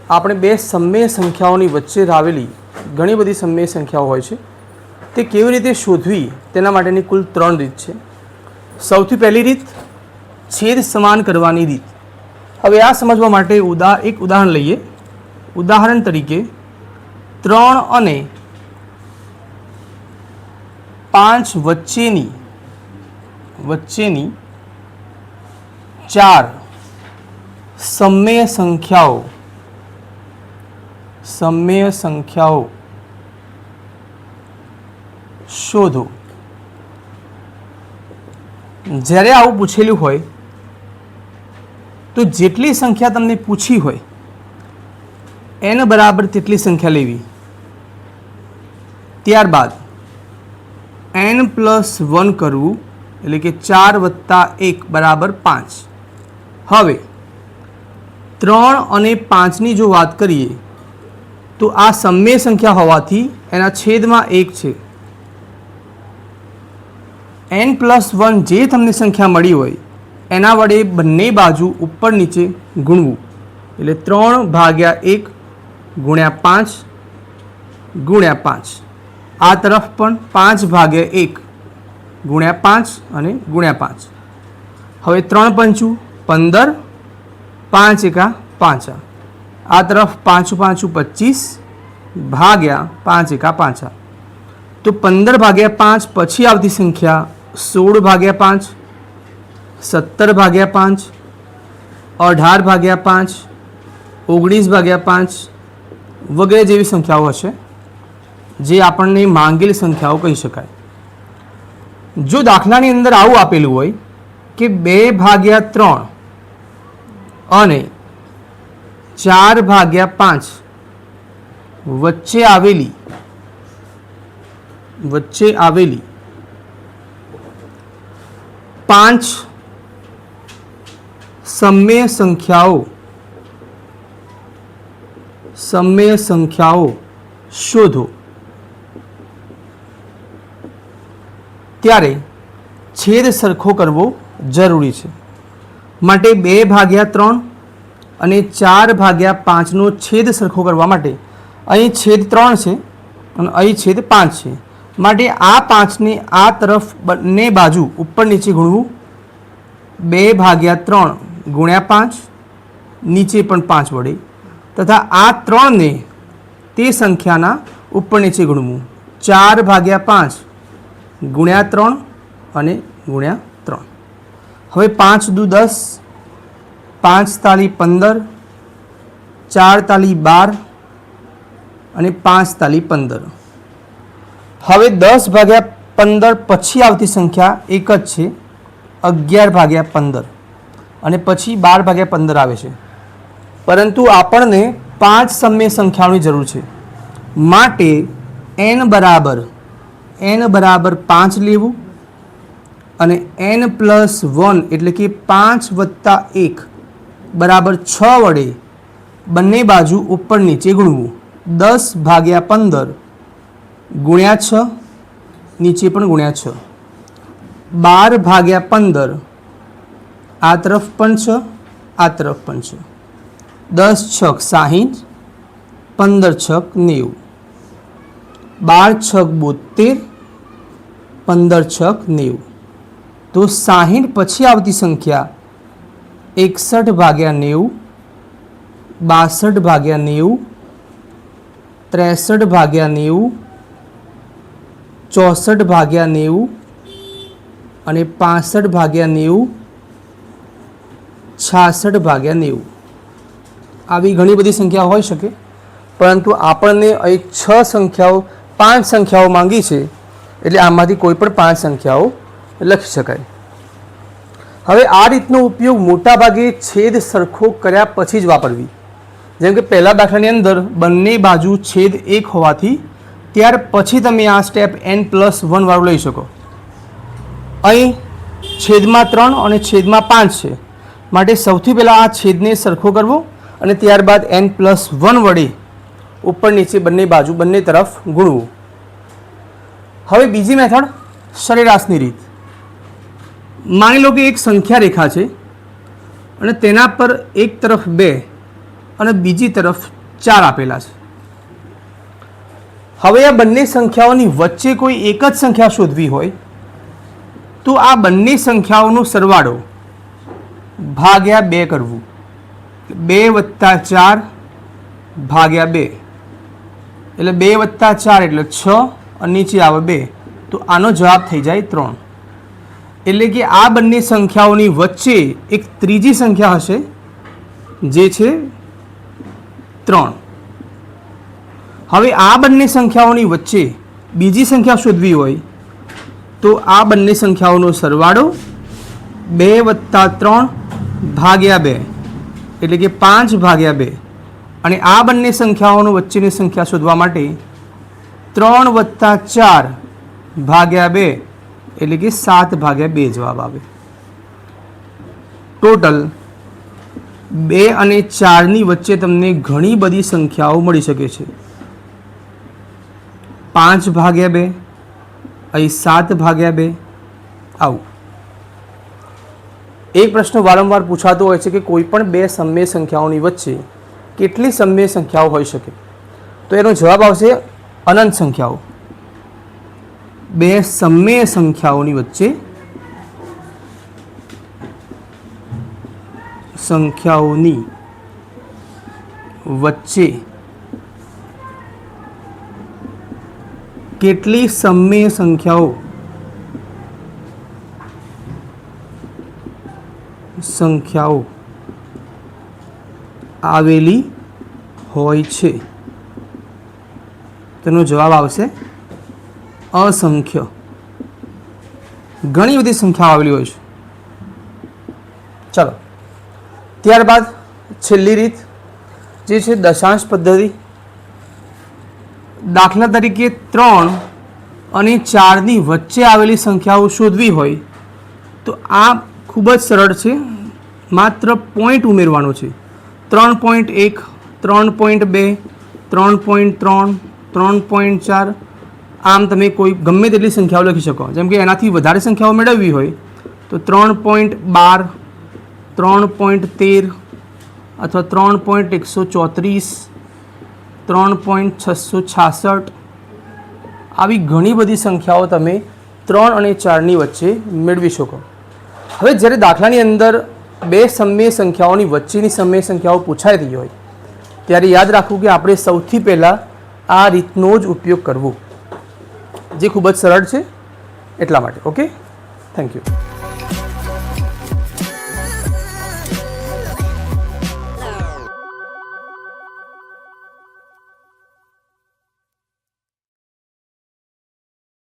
આપણે બે સમમેય સંખ્યાઓની વચ્ચે આવેલી ઘણી બધી સમમેય સંખ્યાઓ હોય છે તે કેવી રીતે શોધવી તેના માટેની કુલ 3 રીત છે. સૌથી પહેલી રીત છેદ સમાન કરવાની રીત. હવે આ સમજવા માટે એક ઉદાહરણ લઈએ. ઉદાહરણ તરીકે 3 અને 5 વચ્ચેની 4 સમમેય સંખ્યાઓ શોધો. જ્યારે આવું પૂછેલું હોય તો જેટલી સંખ્યા તમને પૂછી હોય n બરાબર તેટલી સંખ્યા લેવી. ત્યારબાદ n+1 કરવું, એટલે કે 4 + 1 બરાબર 5. હવે 3 અને 5ની જો વાત કરીએ તો આ સમમેય સંખ્યા હોવાથી એના છેદમાં 1 છે. n+1 જે તમને સંખ્યા મળી હોય એના વડે બંને બાજુ ઉપર નીચે ગુણવું, એટલે 3/1 × 5 × 5. આ તરફ પણ 5/1 × 5 અને × 5. હવે 3 પંચું 15, 5 એકા 5. આ તરફ 5 પાંચું 25 ભાગ્યા 5 એકા 5. તો 15/5 પછી આવતી સંખ્યા 16/5, 17/5, 18/5, 19/5 વગેરે જેવી સંખ્યાઓ હશે જે આપણને માંગેલી સંખ્યાઓ કહી શકાય. જો દાખલાની અંદર આવું આપેલું હોય કે 2/3 અને 4/5 વચ્ચે આવેલી 5 સમમેય સંખ્યાઓ શોધો, ત્યારે છેદ સરખો કરવો જરૂરી છે. માટે 2/3 અને 4/5નો છેદ સરખો કરવા માટે અહીં છેદ 3 છે અને અહીં છેદ 5 છે. માટે આ 5ને આ તરફ બંને બાજુ ઉપર નીચે ગુણવું. 2/3 × 5, નીચે પણ 5 વડે, તથા આ 3ને તે સંખ્યાના ઉપર નીચે ગુણવું. 4/5 × 3 અને × 3. હવે 5 દુ 10, 5 તાલી 15, 4 તાલી 12 અને 5 તાલી 15. હવે 10/15 પછી આવતી સંખ્યા એક જ છે, 11/15, અને પછી 12/15 આવે છે. પરંતુ આપણને 5 સમમેય સંખ્યાઓની જરૂર છે. માટે n બરાબર 5 લેવું અને n+1 એટલે કે 5 + 1 બરાબર 6 વડે બંને બાજુ ઉપર નીચે ગુણવું. 10/15 × 6, નીચે પણ × 6. 12/15 આ તરફ પણ 6, આ તરફ પણ 6. 10 × 6 = 60, 15 × 6 = 90, 12 × 6 = 72, 15 × 6 = 90. તો 60 પછી આવતી સંખ્યા 61/90, 62/90, 63/90, 64/90 અને 65/90, 66/90 આવી ઘણી બધી સંખ્યાઓ હોઈ શકે. પરંતુ આપણને અહીં 5 સંખ્યાઓ માંગી છે, એટલે આમાંથી કોઈ પણ 5 સંખ્યાઓ લખી શકાય. હવે આ રીતનો ઉપયોગ મોટાભાગે છેદ સરખો કર્યા પછી જ વાપરવી. જેમ કે પહેલા દાખલાની અંદર બંને બાજુ છેદ 1 હોવાથી ત્યાર પછી તમે આ સ્ટેપ n+1 વાળું લઈ શકો. અહીં છેદમાં 3 અને છેદમાં 5 છે. માટે સૌથી પહેલાં આ છેદને સરખો કરવો અને ત્યારબાદ n+1 વડે ઉપર નીચે બંને બાજુ બંને તરફ ગુણવું. હવે બીજી મેથડ સરેરાશની રીત. માની લો કે એક સંખ્યા રેખા છે અને તેના પર એક તરફ 2 અને બીજી તરફ 4 આપેલા છે. હવે આ બંને સંખ્યાઓની વચ્ચે કોઈ એક જ સંખ્યા શોધવી હોય તો આ બંને સંખ્યાઓનો સરવાળો ભાગ્યા 2 કરવું. 2 + 4 ભાગ્યા 2 એટલે 2 + 4 એટલે 6 અને નીચે આવે 2 તો આનો જવાબ થઈ જાય 3. એટલે કે આ બંને સંખ્યાઓની વચ્ચે એક ત્રીજી સંખ્યા હશે જે છે 3. હવે આ બંને સંખ્યાઓની વચ્ચે બીજી સંખ્યા શોધવી હોય તો આ બંને સંખ્યાઓનો સરવાળો 2 + 3 ભાગ્યા 2 એટલે કે 5 ભાગ્યા 2 અને આ બંને સંખ્યાઓનો વચ્ચેની સંખ્યા શોધવા માટે 3 + 4 ભાગ્યા 2 એટલે કે 7 ભાગ્યા 2 જવાબ આવે. ટોટલ 2 અને 4ની વચ્ચે તમને ઘણી બધી સંખ્યાઓ મળી શકે છે. 5 ભાગ્યા 2 અહીં 7 ભાગ્યા 2 આવું. એક પ્રશ્ન વારંવાર પૂછાતો હોય છે કે કોઈ પણ બે સમમેય સંખ્યાઓની વચ્ચે કેટલી સમમેય સંખ્યાઓ હોઈ શકે? તો એનો જવાબ આવશે અનંત સંખ્યાઓ. બે સમમેય સંખ્યાઓની વચ્ચે કેટલી સમમેય સંખ્યાઓ આવેલી હોય છે? તેનો જવાબ આવશે અસંખ્ય. ઘણી બધી સંખ્યાઓ આવેલી હોય છે. ચલો ત્યારબાદ છેલ્લી રીત જે છે દશાંશ પદ્ધતિ. દાખલા તરીકે 3 અને 4ની વચ્ચે આવેલી સંખ્યાઓ શોધવી હોય તો આ ખૂબ જ સરળ છે. માત્ર પોઈન્ટ ઉમેરવાનો છે. 3.1 3.2 3.3 3.4 આમ તમે કોઈ ગમે તેટલી સંખ્યાઓ લખી શકો. જેમ કે એનાથી વધારે સંખ્યાઓ મેળવવી હોય તો 3.12 3.13 અથવા 3.134 3.666 આવી ઘણી બધી સંખ્યાઓ તમે 3 અને 4ની વચ્ચે મેળવી શકો. હવે જ્યારે દાખલાની અંદર બે સમમેય સંખ્યાઓની વચ્ચેની સમમેય સંખ્યાઓ પૂછાઈ રહી હોય ત્યારે યાદ રાખવું કે આપણે સૌથી પહેલાં આ રીતનો જ ઉપયોગ કરવો, જે ખૂબ જ સરળ છે એટલા માટે. Okay, thank you.